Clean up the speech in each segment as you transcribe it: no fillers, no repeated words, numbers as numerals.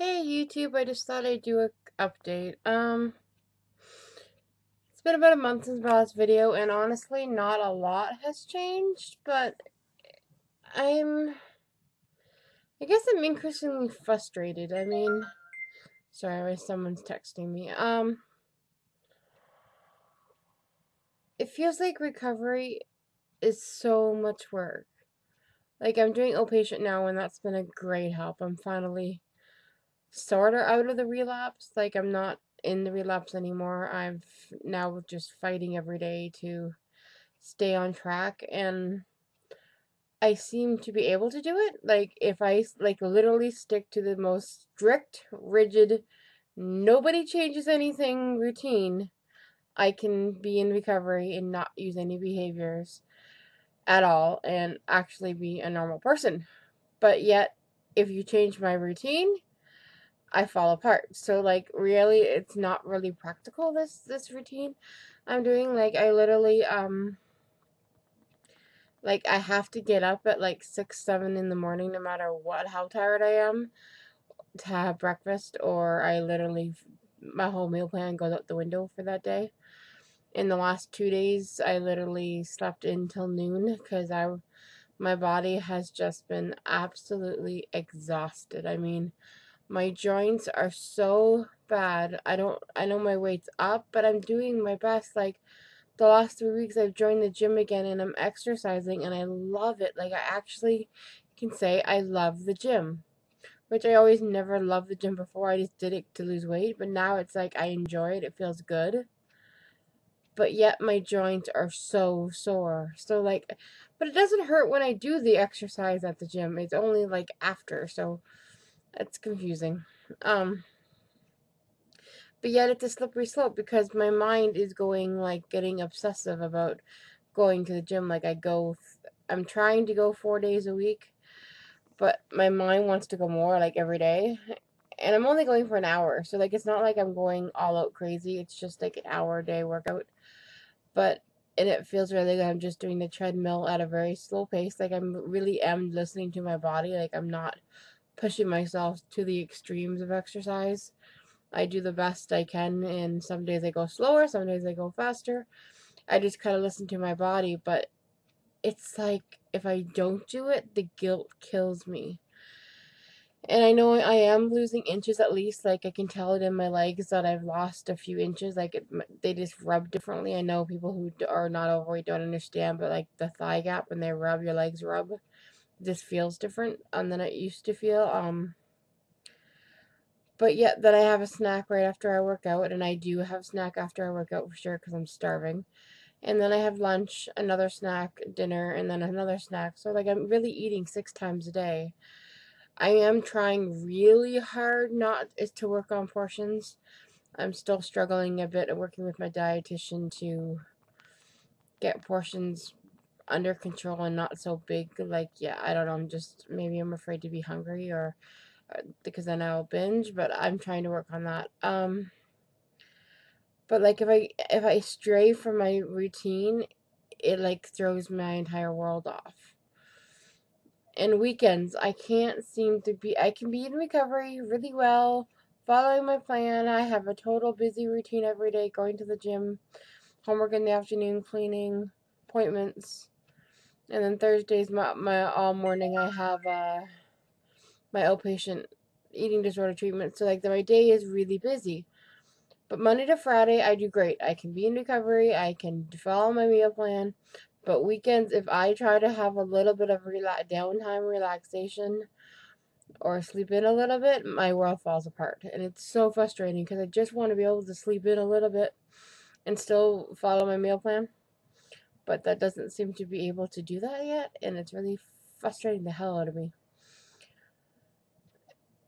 Hey YouTube, I just thought I'd do a update. It's been about a month since my last video, and honestly, not a lot has changed, but I'm, I guess I'm increasingly frustrated. Sorry, someone's texting me. It feels like recovery is so much work. Like, I'm doing outpatient now, and that's been a great help. I'm finally sort of out of the relapse. Like, I'm not in the relapse anymore. I've now just fighting every day to stay on track, and I seem to be able to do it. Like, if I like literally stick to the most strict, rigid, nobody changes anything routine, I can be in recovery and not use any behaviors at all and actually be a normal person. But yet, if you change my routine, I fall apart. So like really it's not really practical, this routine I'm doing. Like I literally like I have to get up at like 6, 7 in the morning no matter what, how tired I am, to have breakfast, or I literally my whole meal plan goes out the window for that day. In the last 2 days, I literally slept until noon because I my body has just been absolutely exhausted. I mean, my joints are so bad. I know my weight's up, but I'm doing my best. Like the last 3 weeks I've joined the gym again and I'm exercising and I love it. Like I actually can say I love the gym. Which I always never loved the gym before. I just did it to lose weight, but now it's like I enjoy it. It feels good. But yet my joints are so sore. So like but it doesn't hurt when I do the exercise at the gym. It's only like after. So it's confusing. Um but yet it's a slippery slope because my mind is going like getting obsessive about going to the gym. Like I'm trying to go 4 days a week, but my mind wants to go more, like every day. And I'm only going for an hour, so like it's not like I'm going all out crazy. It's just like an hour a day workout. But and it feels really good. I'm just doing the treadmill at a very slow pace. Like I'm really am listening to my body. Like I'm not pushing myself to the extremes of exercise. I do the best I can, and some days I go slower, some days I go faster. I just kind of listen to my body, but it's like if I don't do it, the guilt kills me. And I know I am losing inches at least. Like I can tell it in my legs that I've lost a few inches. Like they just rub differently. I know people who are not overweight don't understand, but like the thigh gap when they rub, your legs rub, this feels different than it used to feel. But yet then I have a snack right after I work out, and I do have snack after I work out for sure because I'm starving. And then I have lunch, another snack, dinner, and then another snack. So like I'm really eating 6 times a day. I am trying really hard not to work on portions. I'm still struggling a bit at working with my dietitian to get portions under control and not so big. Like, yeah, I don't know. Maybe I'm afraid to be hungry, or because then I'll binge, but I'm trying to work on that. But like if I stray from my routine, it like throws my entire world off. And weekends, I can be in recovery really well, following my plan. I have a total busy routine every day, going to the gym, homework in the afternoon, cleaning, appointments. And then Thursdays, my all morning, I have my outpatient eating disorder treatment. So like my day is really busy. But Monday to Friday, I do great. I can be in recovery. I can follow my meal plan. But weekends, if I try to have a little bit of downtime, relaxation, or sleep in a little bit, my world falls apart. And it's so frustrating because I just want to be able to sleep in a little bit and still follow my meal plan. But that doesn't seem to be able to do that yet. And it's really frustrating the hell out of me.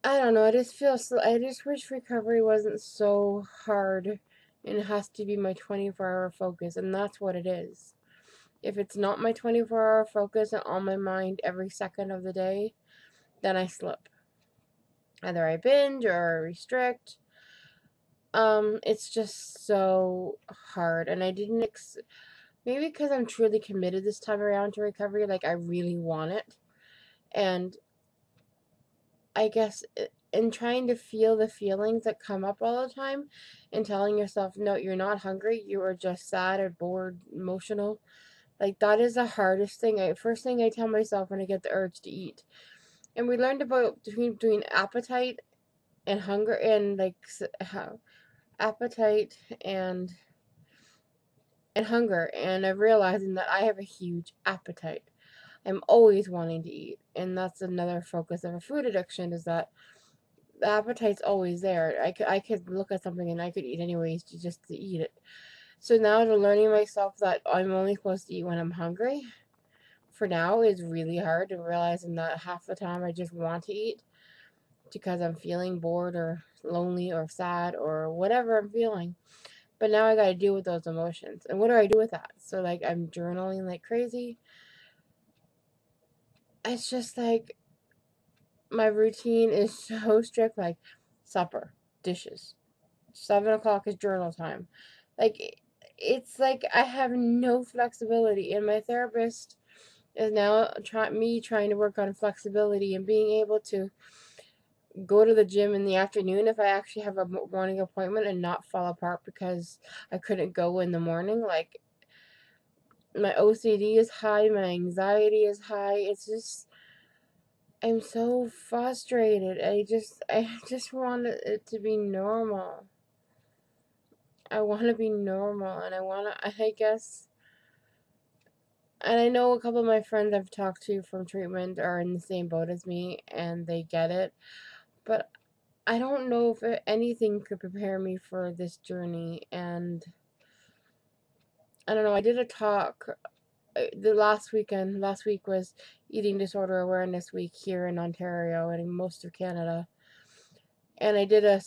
I don't know. I just wish recovery wasn't so hard and it has to be my 24-hour focus. And that's what it is. If it's not my 24-hour focus and on my mind every second of the day, then I slip. Either I binge or restrict. It's just so hard, and I didn't maybe because I'm truly committed this time around to recovery, like I really want it, and I guess and trying to feel the feelings that come up all the time and telling yourself, no, you're not hungry, you are just sad or bored, emotional. Like, that is the hardest thing. First thing I tell myself when I get the urge to eat. And we learned about between appetite and hunger, and like how appetite and hunger, and I'm realizing that I have a huge appetite. I'm always wanting to eat, and that's another focus of a food addiction, is that the appetite's always there. I could look at something and I could eat anyways just to eat it. So now to learning myself that I'm only supposed to eat when I'm hungry for now is really hard, and realizing that half the time I just want to eat because I'm feeling bored or lonely or sad or whatever I'm feeling. But now I gotta deal with those emotions. And what do I do with that? So like I'm journaling like crazy. It's just like my routine is so strict, like supper, dishes. 7 o'clock is journal time. Like it's like I have no flexibility, and my therapist is now trying to work on flexibility and being able to go to the gym in the afternoon if I actually have a morning appointment and not fall apart because I couldn't go in the morning. Like my OCD is high, my anxiety is high. It's just I'm so frustrated. I just want it to be normal. I want to be normal, and I guess, and I know a couple of my friends I've talked to from treatment are in the same boat as me and they get it, but I don't know if anything could prepare me for this journey. And I don't know, I did a talk the last week was Eating Disorder Awareness Week here in Ontario and in most of Canada. And I did a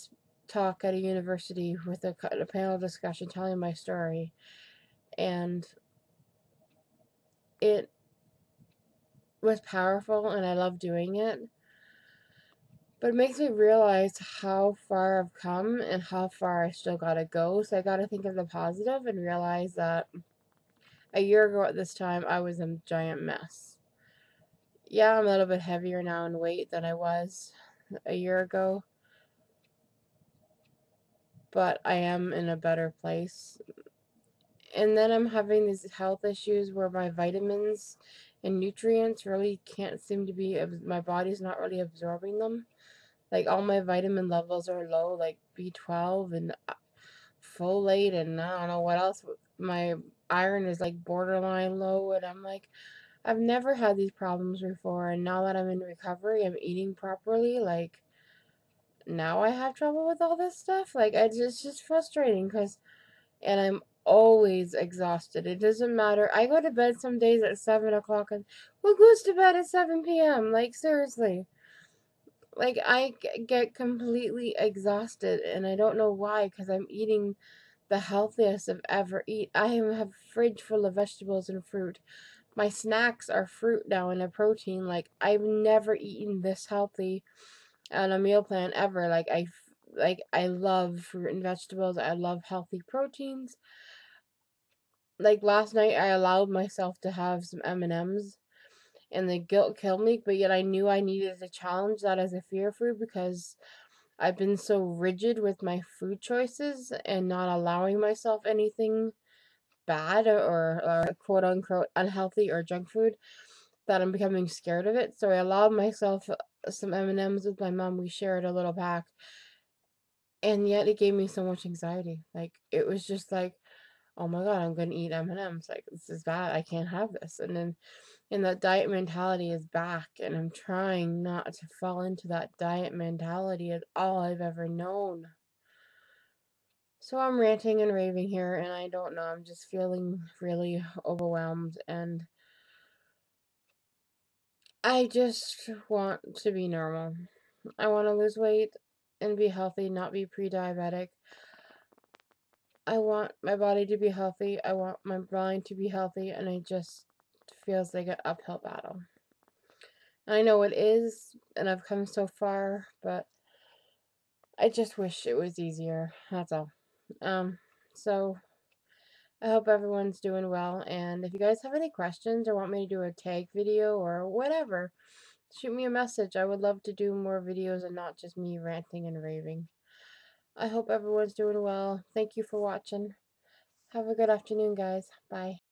talk at a university with a panel discussion telling my story. And it was powerful and I love doing it. But it makes me realize how far I've come and how far I still gotta go. So I gotta think of the positive and realize that a year ago at this time, I was a giant mess. Yeah, I'm a little bit heavier now in weight than I was a year ago, but I am in a better place. And then I'm having these health issues where my vitamins and nutrients really can't seem to be, my body's not really absorbing them. Like all my vitamin levels are low, like B12 and folate, and I don't know what else. My iron is like borderline low, and I'm like, I've never had these problems before, and now that I'm in recovery, I'm eating properly, like, now I have trouble with all this stuff. Like, it's just frustrating, and I'm always exhausted. It doesn't matter. I go to bed some days at 7 o'clock, and who goes to bed at 7 p.m.? Like, seriously. Like, I get completely exhausted, and I don't know why, because I'm eating the healthiest I've ever eat. I have a fridge full of vegetables and fruit. My snacks are fruit now and a protein. Like, I've never eaten this healthy on a meal plan ever. Like I love fruit and vegetables. I love healthy proteins. Like last night I allowed myself to have some M&Ms and the guilt killed me, but yet I knew I needed to challenge that as a fear food because I've been so rigid with my food choices and not allowing myself anything bad or quote unquote unhealthy or junk food that I'm becoming scared of it. So I allowed myself some M&Ms with my mom. We shared a little pack, and yet it gave me so much anxiety. Like it was just like, oh my god, I'm gonna eat M&Ms. Like this is bad. I can't have this. And that diet mentality is back, and I'm trying not to fall into that diet mentality at all I've ever known. So I'm ranting and raving here, and I don't know. I'm just feeling really overwhelmed, and I just want to be normal. I want to lose weight and be healthy, not be pre-diabetic. I want my body to be healthy. I want my mind to be healthy, and it just feels like an uphill battle. I know it is, and I've come so far, but I just wish it was easier. That's all. Um, so I hope everyone's doing well, and if you guys have any questions or want me to do a tag video or whatever, shoot me a message. I would love to do more videos and not just me ranting and raving. I hope everyone's doing well. Thank you for watching. Have a good afternoon, guys. Bye.